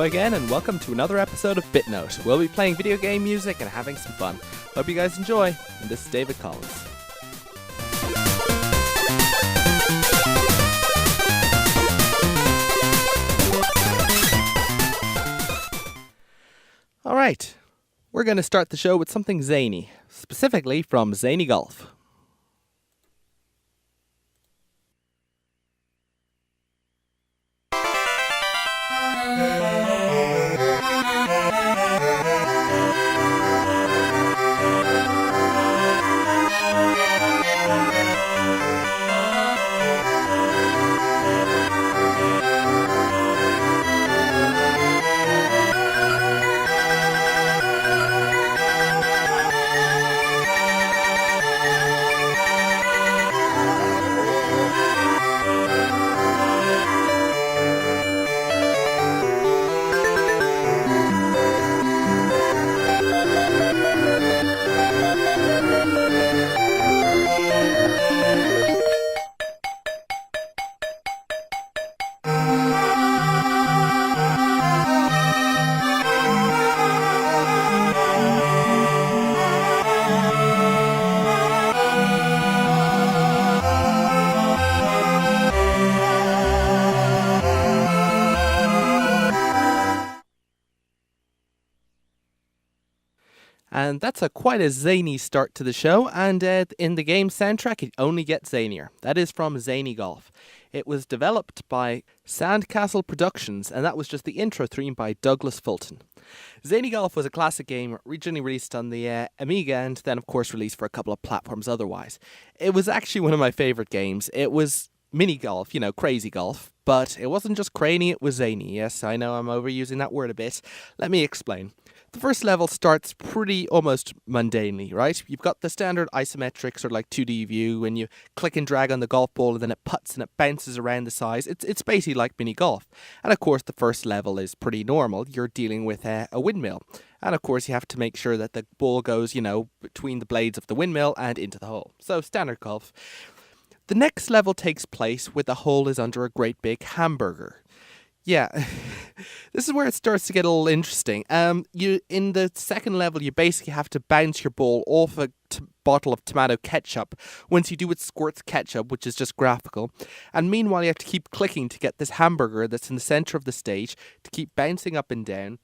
again, and welcome to another episode of BitNote. We'll be playing video game music and having some fun. Hope you guys enjoy, and this is David Collins. Alright, we're going to start the show with something zany, specifically from Zany Golf. And that's quite a zany start to the show, and in the game soundtrack it only gets zanier. That is from Zany Golf. It was developed by Sandcastle Productions, and that was just the intro theme by Douglas Fulton. Zany Golf was a classic game originally released on the Amiga and then of course released for a couple of platforms otherwise. It was actually one of my favourite games. It was mini golf, crazy golf, but it wasn't just cranny, it was zany. Yes, I know I'm overusing that word a bit. Let me explain. The first level starts pretty almost mundanely, right? You've got the standard isometric sort of like 2D view when you click and drag on the golf ball and then it putts and it bounces around the sides. It's basically like mini golf. And of course the first level is pretty normal. You're dealing with a windmill. And of course you have to make sure that the ball goes, between the blades of the windmill and into the hole. So standard golf. The next level takes place where the hole is under a great big hamburger. Yeah, this is where it starts to get a little interesting. You in the second level, you basically have to bounce your ball off a bottle of tomato ketchup. Once you do, it squirts ketchup, which is just graphical. And meanwhile, you have to keep clicking to get this hamburger that's in the center of the stage to keep bouncing up and down.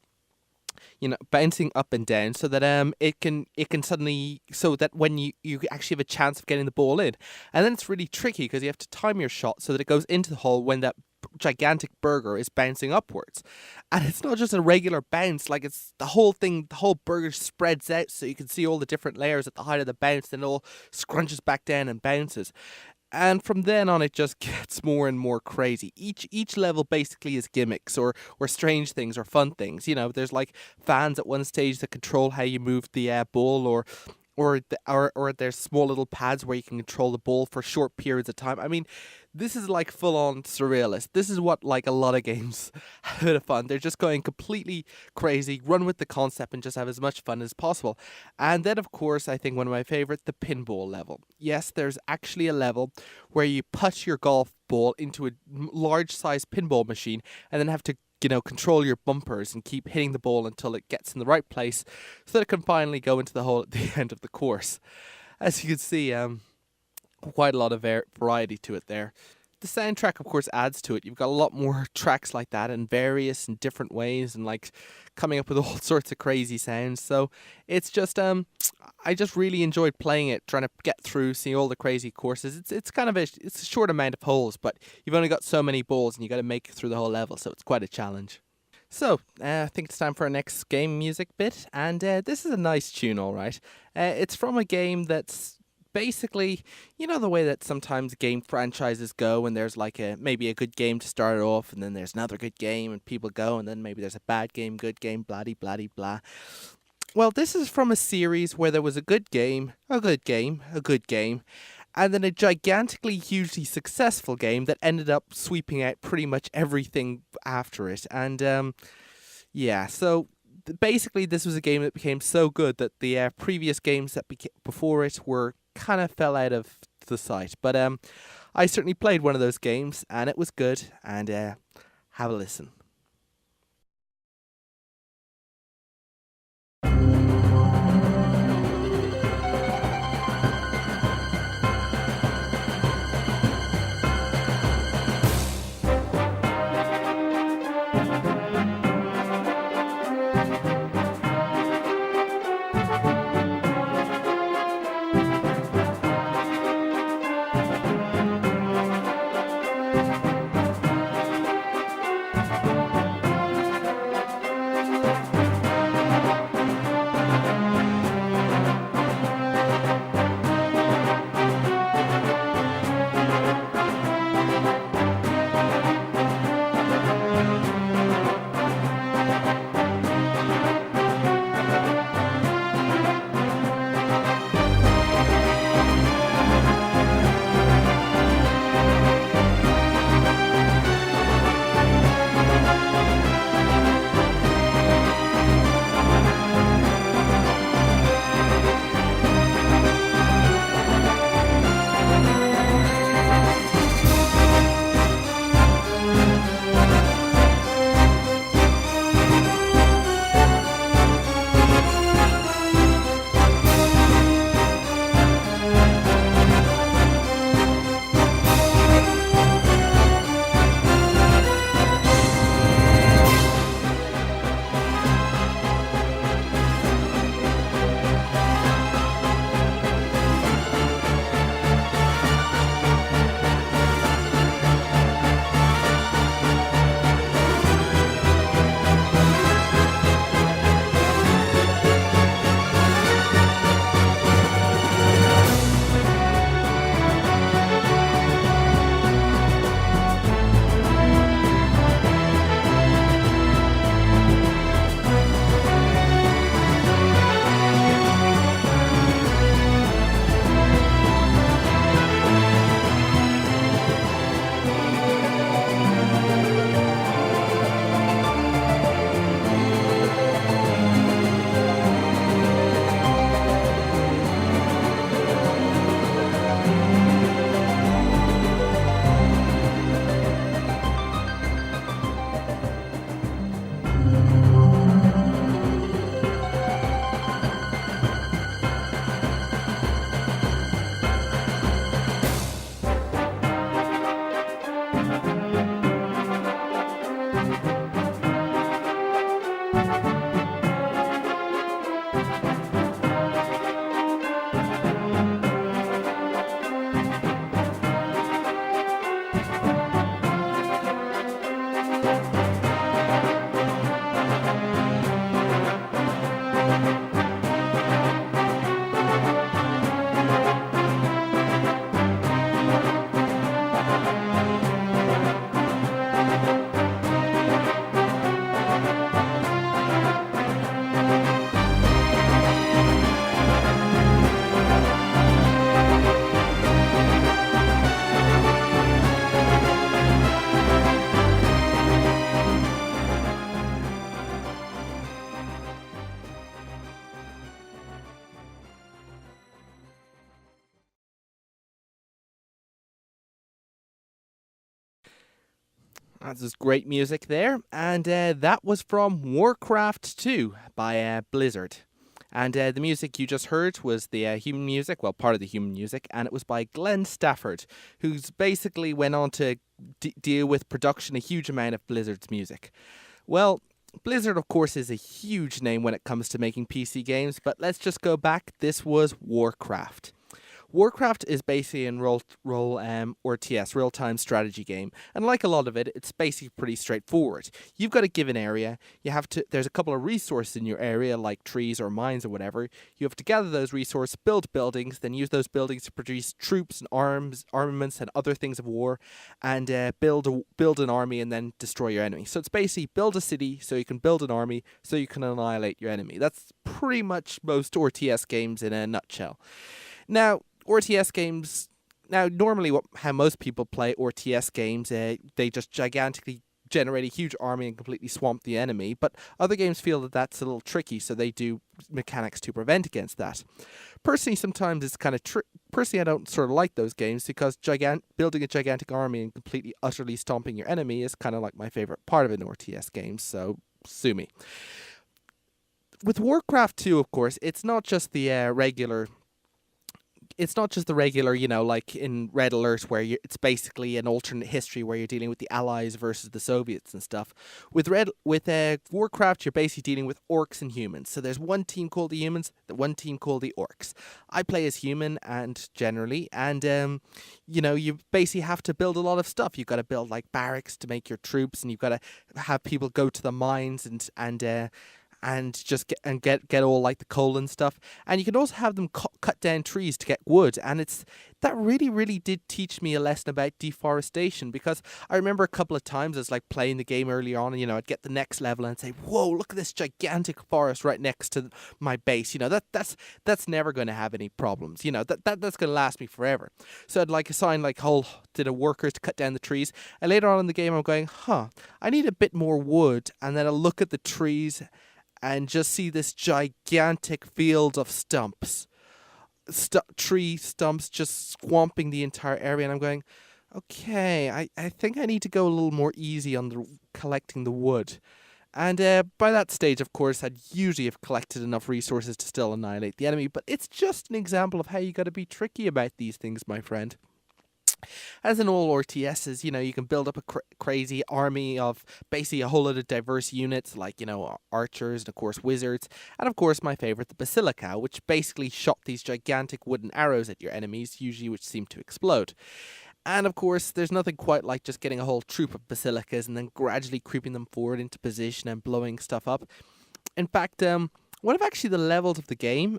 Bouncing up and down so that it can suddenly, so that when you actually have a chance of getting the ball in. And then it's really tricky because you have to time your shot so that it goes into the hole when that gigantic burger is bouncing upwards. And it's not just a regular bounce, like it's the whole thing, the whole burger spreads out so you can see all the different layers at the height of the bounce, then it all scrunches back down and bounces. And from then on, it just gets more and more crazy. Each level basically is gimmicks or strange things or fun things. There's like fans at one stage that control how you move the ball, or there's small little pads where you can control the ball for short periods of time. I mean, this is like full-on surrealist. This is what like a lot of games have a bit of fun. They're just going completely crazy, run with the concept and just have as much fun as possible. And then, of course, I think one of my favorite, the pinball level. Yes, there's actually a level where you put your golf ball into a large-sized pinball machine and then have to control your bumpers and keep hitting the ball until it gets in the right place so that it can finally go into the hole at the end of the course. As you can see, quite a lot of variety to it there. The soundtrack, of course, adds to it. You've got a lot more tracks like that in various and different ways and like coming up with all sorts of crazy sounds. So it's just, I just really enjoyed playing it, trying to get through, seeing all the crazy courses. It's kind of it's a short amount of holes, but you've only got so many balls and you got to make it through the whole level. So it's quite a challenge. So, I think it's time for our next game music bit. And this is a nice tune, all right. It's from a game that's basically, the way that sometimes game franchises go and there's like maybe a good game to start off and then there's another good game and people go and then maybe there's a bad game, good game, blah-de, blah. Well, this is from a series where there was a good game, a good game, a good game, and then a gigantically, hugely successful game that ended up sweeping out pretty much everything after it. And so basically this was a game that became so good that the previous games that before it were kind of fell out of the sight. But I certainly played one of those games and it was good, and have a listen. That's just great music there, and that was from Warcraft 2 by Blizzard. And the music you just heard was the human music, well, part of the human music, and it was by Glenn Stafford, who's basically went on to deal with production a huge amount of Blizzard's music. Well, Blizzard, of course, is a huge name when it comes to making PC games, but let's just go back. This was Warcraft. Warcraft is basically a RTS, real-time strategy game, and like a lot of it, it's basically pretty straightforward. You've got a given area, there's a couple of resources in your area, like trees or mines or whatever. You have to gather those resources, build buildings, then use those buildings to produce troops and armaments and other things of war, and build an army and then destroy your enemy. So it's basically build a city so you can build an army so you can annihilate your enemy. That's pretty much most RTS games in a nutshell. Now, RTS games, normally how most people play RTS games, they just gigantically generate a huge army and completely swamp the enemy, but other games feel that that's a little tricky, so they do mechanics to prevent against that. Personally, sometimes it's kind of personally, I don't sort of like those games because building a gigantic army and completely, utterly stomping your enemy is kind of like my favorite part of an RTS game, so sue me. With Warcraft 2, of course, it's not just the regular, like in Red Alert, where it's basically an alternate history where you're dealing with the Allies versus the Soviets and stuff. With Warcraft, you're basically dealing with orcs and humans. So there's one team called the humans, one team called the orcs. I play as human, and you basically have to build a lot of stuff. You've got to build like barracks to make your troops, and you've got to have people go to the mines and just get all like the coal and stuff. And you can also have them cut down trees to get wood. And that really did teach me a lesson about deforestation, because I remember a couple of times I was like playing the game early on, and I'd get the next level and say, whoa, look at this gigantic forest right next to my base. That's never going to have any problems. That's going to last me forever. So I'd like assign like whole to the workers to cut down the trees. And later on in the game I'm going, I need a bit more wood. And then I'll look at the trees and just see this gigantic field of stumps. Tree stumps just swamping the entire area. And I'm going, okay, I think I need to go a little more easy on collecting the wood. And by that stage, of course, I'd usually have collected enough resources to still annihilate the enemy. But it's just an example of how you got to be tricky about these things, my friend. As in all RTSs, you can build up a crazy army of basically a whole lot of diverse units, like, archers and, of course, wizards. And, of course, my favorite, the basilica, which basically shot these gigantic wooden arrows at your enemies, usually which seem to explode. And, of course, there's nothing quite like just getting a whole troop of basilicas and then gradually creeping them forward into position and blowing stuff up. In fact, one of actually the levels of the game,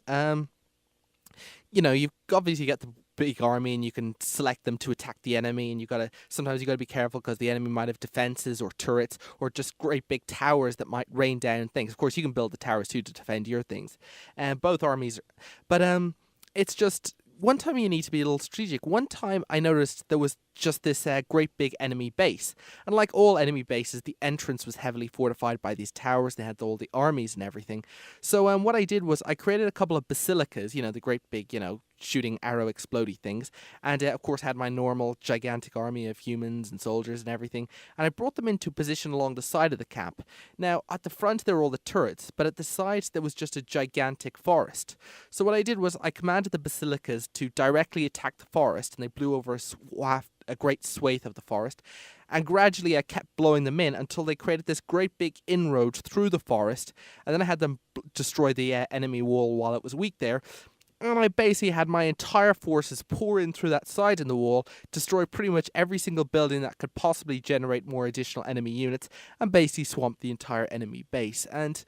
you've obviously got the big army and you can select them to attack the enemy, and sometimes you got to be careful because the enemy might have defenses or turrets or just great big towers that might rain down things. Of course, you can build the towers too to defend your things. Both armies, but it's just one time you need to be a little strategic. One time I noticed there was just this great big enemy base. And like all enemy bases, the entrance was heavily fortified by these towers. They had all the armies and everything. So what I did was I created a couple of basilicas, the great big, shooting arrow explodey things. And of course had my normal gigantic army of humans and soldiers and everything. And I brought them into position along the side of the camp. Now at the front there were all the turrets, but at the sides there was just a gigantic forest. So what I did was I commanded the basilicas to directly attack the forest, and they blew over a great swathe of the forest, and gradually I kept blowing them in until they created this great big inroad through the forest, and then I had them destroy the enemy wall while it was weak there, and I basically had my entire forces pour in through that side in the wall, destroy pretty much every single building that could possibly generate more additional enemy units, and basically swamp the entire enemy base. And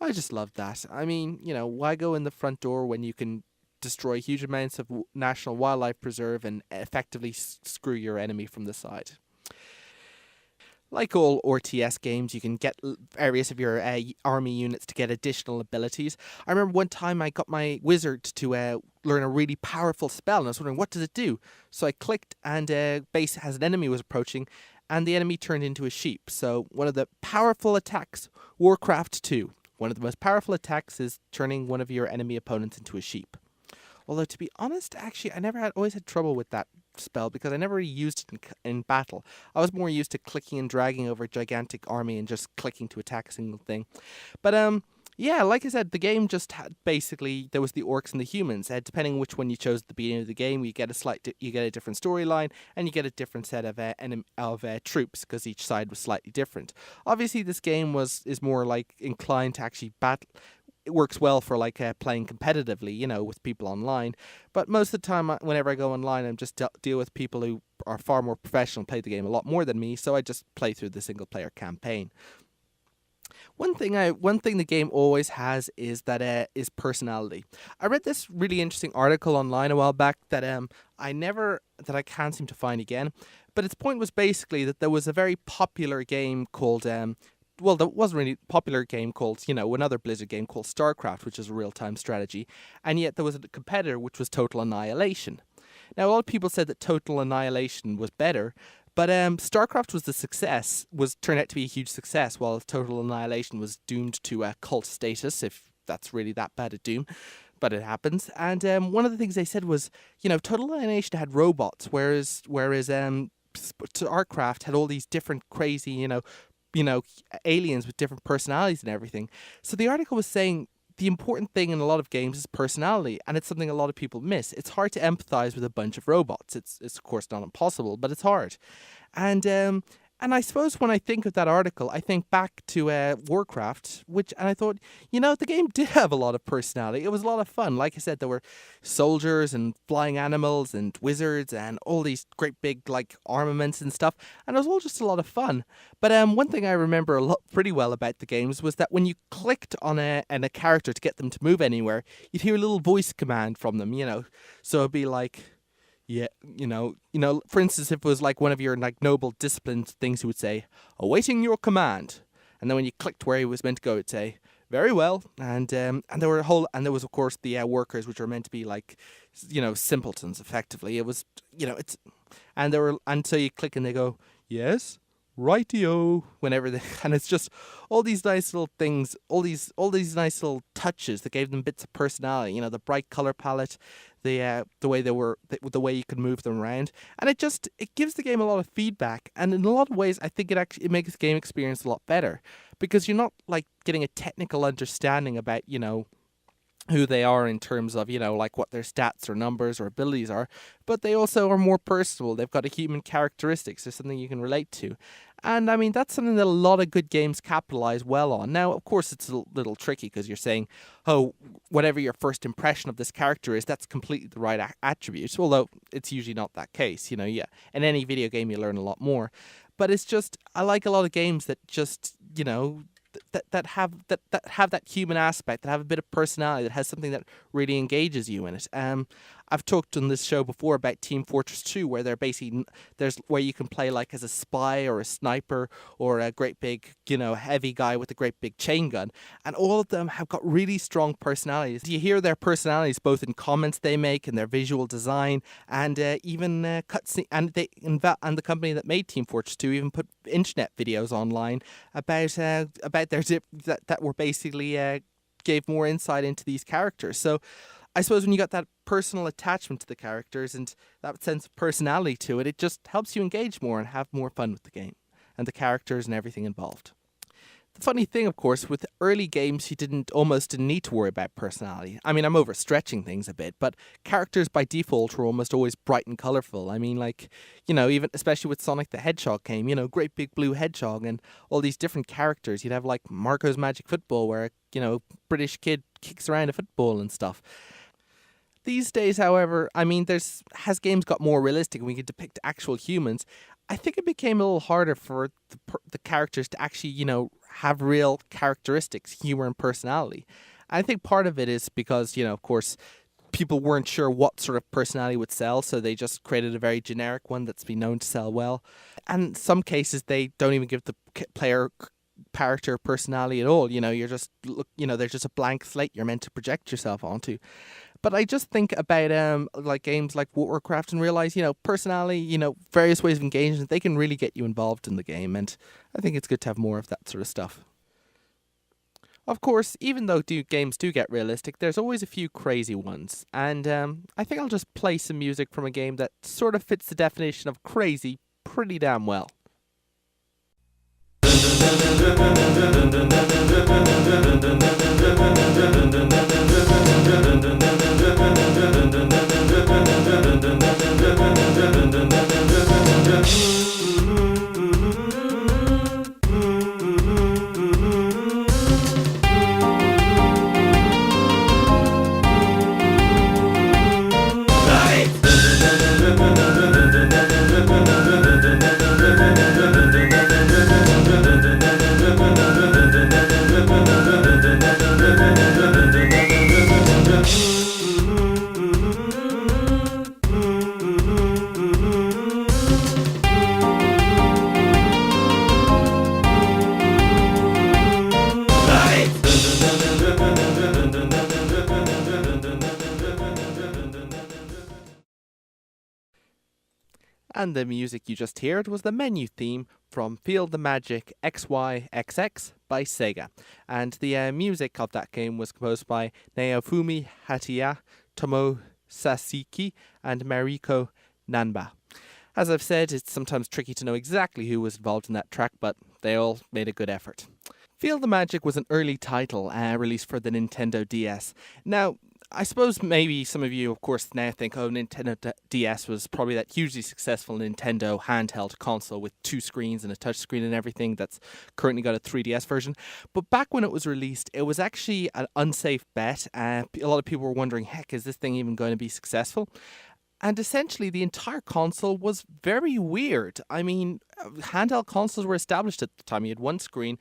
I just loved that. I mean, why go in the front door when you can destroy huge amounts of National Wildlife Preserve and effectively screw your enemy from the side? Like all RTS games, you can get various of your army units to get additional abilities. I remember one time I got my wizard to learn a really powerful spell, and I was wondering, what does it do? So I clicked, and base as an enemy was approaching, and the enemy turned into a sheep. So one of the powerful attacks, Warcraft 2, one of the most powerful attacks is turning one of your enemy opponents into a sheep. Although, to be honest, actually, I always had trouble with that spell because I never really used it in battle. I was more used to clicking and dragging over a gigantic army and just clicking to attack a single thing. But yeah, like I said, the game just had basically there was the orcs and the humans. Depending on which one you chose at the beginning of the game, you get a different storyline and you get a different set of troops because each side was slightly different. Obviously, this game is more like inclined to actually battle. It works well for like playing competitively, with people online. But most of the time, whenever I go online, I'm just deal with people who are far more professional, play the game a lot more than me. So I just play through the single player campaign. One thing the game always has is personality. I read this really interesting article online a while back that I can't seem to find again, but its point was basically that there was a very popular game called there wasn't really a popular game called, another Blizzard game called StarCraft, which is a real-time strategy, and yet there was a competitor which was Total Annihilation. Now, a lot of people said that Total Annihilation was better, but StarCraft turned out to be a huge success, while Total Annihilation was doomed to cult status, if that's really that bad a doom. But it happens. And one of the things they said was, Total Annihilation had robots, whereas StarCraft had all these different crazy, aliens with different personalities and everything. So the article was saying the important thing in a lot of games is personality, and it's something a lot of people miss. It's hard to empathize with a bunch of robots. It's of course not impossible, but it's hard. And I suppose when I think of that article, I think back to Warcraft, and I thought, the game did have a lot of personality. It was a lot of fun. Like I said, there were soldiers and flying animals and wizards and all these great big armaments and stuff, and it was all just a lot of fun. But one thing I remember pretty well about the games was that when you clicked on a character to get them to move anywhere, you'd hear a little voice command from them. So it'd be like, yeah, for instance, if it was like one of your noble disciplined things, he would say, "Awaiting your command," and then when you clicked where he was meant to go, it'd say, "Very well." And there was of course the workers, which are meant to be simpletons. Effectively, it was and so you click and they go, "Yes, rightio," and it's just all these nice little things, all these nice little touches that gave them bits of personality. The bright color palette, the way you could move them around, and it gives the game a lot of feedback. And in a lot of ways, I think it makes the game experience a lot better because you're not getting a technical understanding about who they are in terms of, what their stats or numbers or abilities are, but they also are more personal. They've got a human characteristics. There's something you can relate to. And I mean, that's something that a lot of good games capitalize well on. Now, of course, it's a little tricky because you're saying, oh, whatever your first impression of this character is, that's completely the right attribute. Although it's usually not that case, In any video game, you learn a lot more. But it's just, I like a lot of games that just, that have that human aspect, that have a bit of personality, that has something that really engages you in it. I've talked on this show before about Team Fortress 2, where where you can play as a spy or a sniper or a great big, heavy guy with a great big chain gun, and all of them have got really strong personalities. You hear their personalities both in comments they make and their visual design, and even cutscene. And the company that made Team Fortress 2 even put internet videos online about their that were basically gave more insight into these characters. So I suppose when you got that personal attachment to the characters and that sense of personality to it, it just helps you engage more and have more fun with the game and the characters and everything involved. The funny thing, of course, with early games, you almost didn't need to worry about personality. I mean, I'm overstretching things a bit, but characters by default were almost always bright and colourful. I mean, even especially with Sonic the Hedgehog came, great big blue hedgehog and all these different characters. You'd have Marco's Magic Football, where British kid kicks around a football and stuff. These days, however, I mean, has games got more realistic and we can depict actual humans, I think it became a little harder for the characters to actually, have real characteristics, humor and personality. I think part of it is because, of course, people weren't sure what sort of personality would sell, so they just created a very generic one that's been known to sell well. And in some cases, they don't even give the player character personality at all. You're just there's just a blank slate you're meant to project yourself onto. But I just think about games like Warcraft and realize, personality, various ways of engagement, they can really get you involved in the game, and I think it's good to have more of that sort of stuff. Of course, even though games do get realistic, there's always a few crazy ones. And I think I'll just play some music from a game that sort of fits the definition of crazy pretty damn well. And the music you just heard was the menu theme from Feel the Magic XYXX by Sega. And the music of that game was composed by Naofumi Hatiya, Tomo Sasiki, and Mariko Nanba. As I've said, it's sometimes tricky to know exactly who was involved in that track, but they all made a good effort. Feel the Magic was an early title released for the Nintendo DS. Now, I suppose maybe some of you, of course, now think, oh, Nintendo DS was probably that hugely successful Nintendo handheld console with 2 screens and a touchscreen and everything that's currently got a 3DS version. But back when it was released, it was actually an unsafe bet. A lot of people were wondering, heck, is this thing even going to be successful? And essentially, the entire console was very weird. I mean, handheld consoles were established at the time. You had one screen,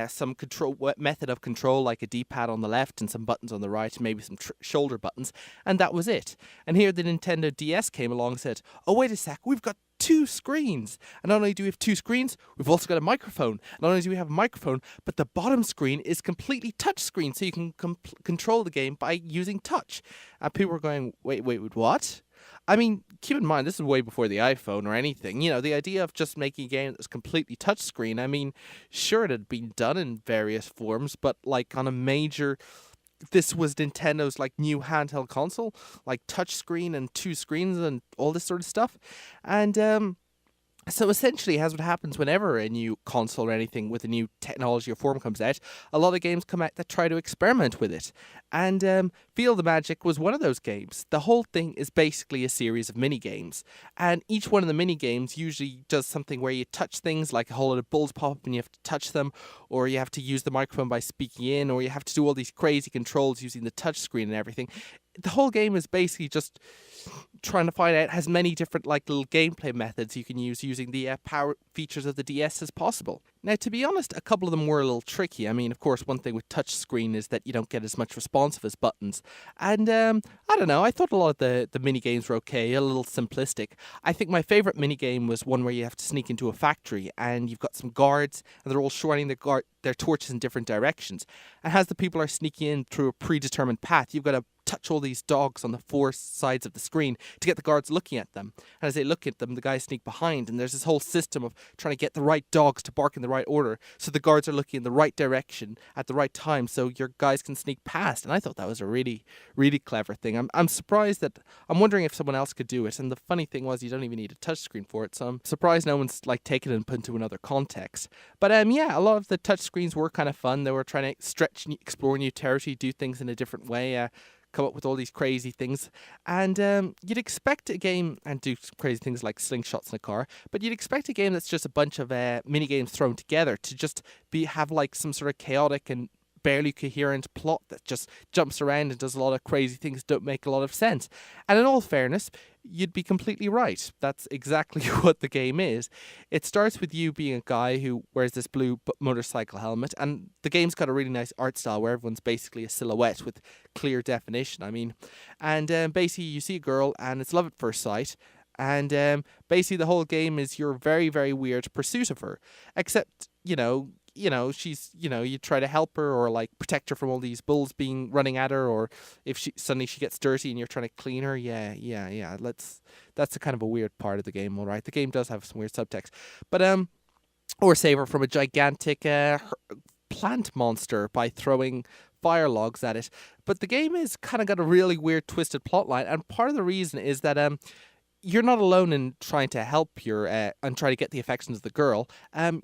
some control method of control, like a D-pad on the left and some buttons on the right, maybe some shoulder buttons, and that was it. And here the Nintendo DS came along and said, oh, wait a sec, we've got 2 screens. And not only do we have 2 screens, we've also got a microphone. Not only do we have a microphone, but the bottom screen is completely touch screen, so you can control the game by using touch. And people were going, wait, what? I mean, keep in mind, this is way before the iPhone or anything. You know, the idea of just making a game that was completely touchscreen, I mean, sure, it had been done in various forms, but like on a major... This was Nintendo's like new handheld console, like touchscreen and 2 screens and all this sort of stuff. And so essentially, as what happens whenever a new console or anything with a new technology or form comes out, a lot of games come out that try to experiment with it. And Feel the Magic was one of those games. The whole thing is basically a series of mini-games. And each one of the mini-games usually does something where you touch things, like a whole lot of bulbs pop up and you have to touch them, or you have to use the microphone by speaking in, or you have to do all these crazy controls using the touch screen and everything. The whole game is basically just trying to find out as many different like little gameplay methods you can use using the power features of the DS as possible. Now, to be honest, a couple of them were a little tricky. I mean, of course, one thing with touchscreen is that you don't get as much responsive as buttons. And I don't know, I thought a lot of the mini-games were okay, a little simplistic. I think my favourite mini-game was one where you have to sneak into a factory and you've got some guards and they're all shining their torches in different directions. And as the people are sneaking in through a predetermined path, you've got to touch all these dogs on the 4 sides of the screen to get the guards looking at them. And as they look at them, the guys sneak behind, and there's this whole system of trying to get the right dogs to bark in the right order so the guards are looking in the right direction at the right time so your guys can sneak past. And I thought that was a really, really clever thing. I'm surprised that... I'm wondering if someone else could do it, and the funny thing was you don't even need a touchscreen for it, so I'm surprised no one's like taken it and put into another context. But yeah, a lot of the touchscreens were kind of fun. They were trying to stretch and explore new territory, do things in a different way, come up with all these crazy things. And you'd expect a game, and do crazy things like slingshots in a car, but you'd expect a game that's just a bunch of mini games thrown together to just have like some sort of chaotic and barely coherent plot that just jumps around and does a lot of crazy things that don't make a lot of sense. And in all fairness, you'd be completely right. That's exactly what the game is. It starts with you being a guy who wears this blue motorcycle helmet, and the game's got a really nice art style where everyone's basically a silhouette with clear definition, I mean. And basically you see a girl and it's love at first sight. And basically the whole game is your very, very weird pursuit of her. Except, you know, she's, you try to help her or like protect her from all these bulls running at her, or if she gets dirty and you're trying to clean her. Yeah. That's a kind of a weird part of the game, all right. The game does have some weird subtext, but or save her from a gigantic plant monster by throwing fire logs at it. But the game has kind of got a really weird, twisted plotline, and part of the reason is that you're not alone in trying to help your and try to get the affections of the girl.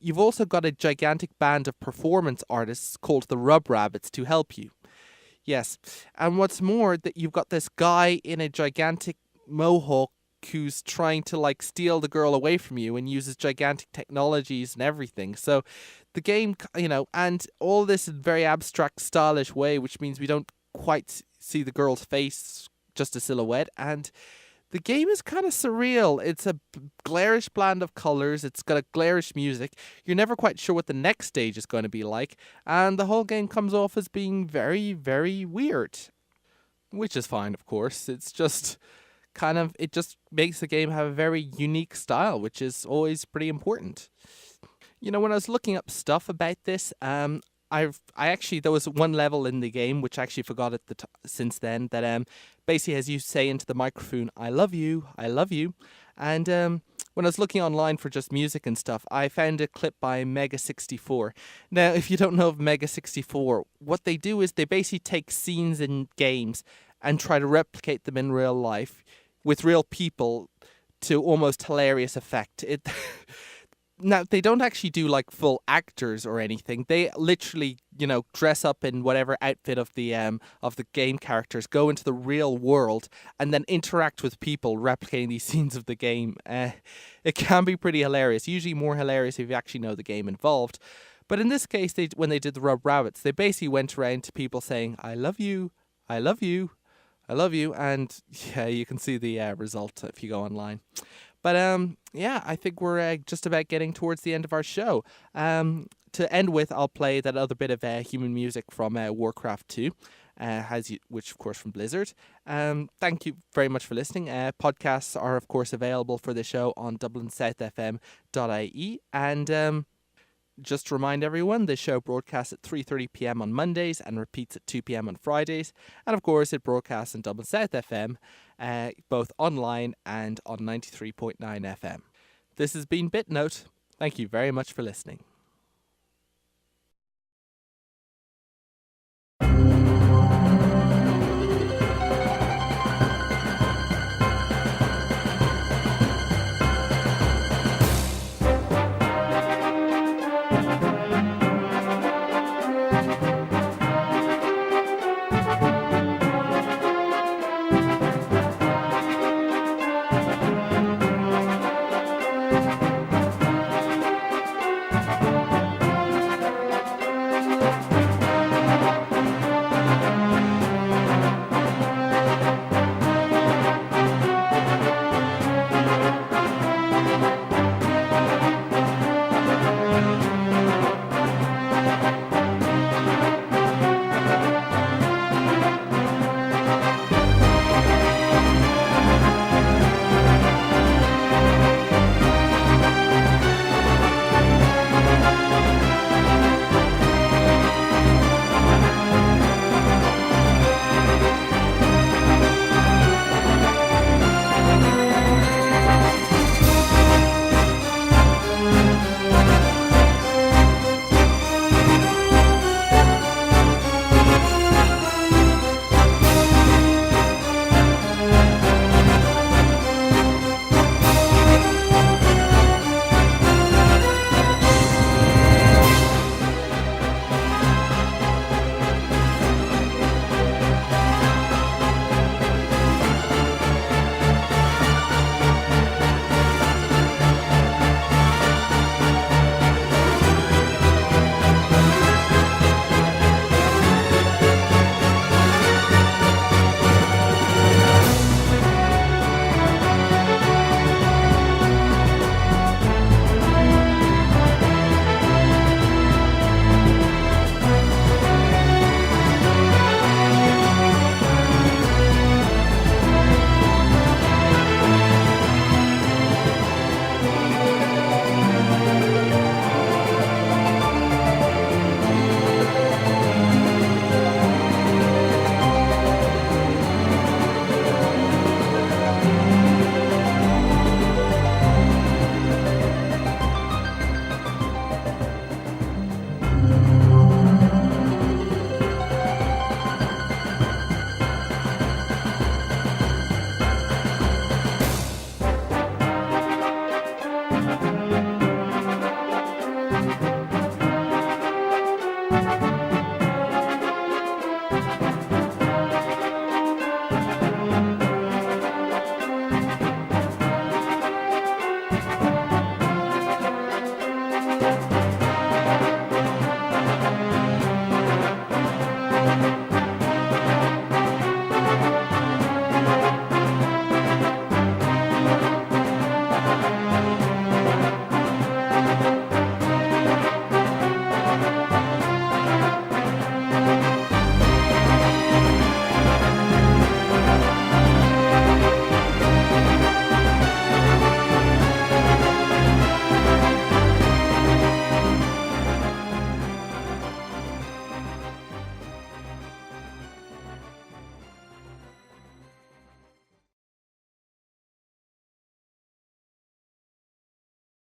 You've also got a gigantic band of performance artists called the Rub Rabbits to help you. Yes, and what's more, that you've got this guy in a gigantic mohawk who's trying to like steal the girl away from you and uses gigantic technologies and everything. So the game, and all this in very abstract, stylish way, which means we don't quite see the girl's face, just a silhouette. And the game is kind of surreal. It's a glarish blend of colors. It's got a glarish music. You're never quite sure what the next stage is going to be like. And the whole game comes off as being very, very weird. Which is fine, of course. It's just it just makes the game have a very unique style, which is always pretty important. When I was looking up stuff about this, I actually, there was one level in the game which I actually forgot since then, that basically as you say into the microphone, I love you. And when I was looking online for just music and stuff, I found a clip by Mega64. Now, if you don't know of Mega64, what they do is they basically take scenes in games and try to replicate them in real life with real people to almost hilarious effect. Now, they don't actually do like full actors or anything. They literally, dress up in whatever outfit of the game characters, go into the real world, and then interact with people replicating these scenes of the game. It can be pretty hilarious. Usually more hilarious if you actually know the game involved. But in this case, when they did the Rub Rabbits, they basically went around to people saying, I love you, I love you, I love you. And yeah, you can see the result if you go online. But I think we're just about getting towards the end of our show. To end with, I'll play that other bit of human music from Warcraft 2, which of course from Blizzard. Thank you very much for listening. Podcasts are of course available for the show on dublinsouthfm.ie, and just to remind everyone, the show broadcasts at 3:30 p.m. on Mondays and repeats at 2 p.m. on Fridays. And of course, it broadcasts on Dublin South FM, both online and on 93.9 FM. This has been BitNote. Thank you very much for listening.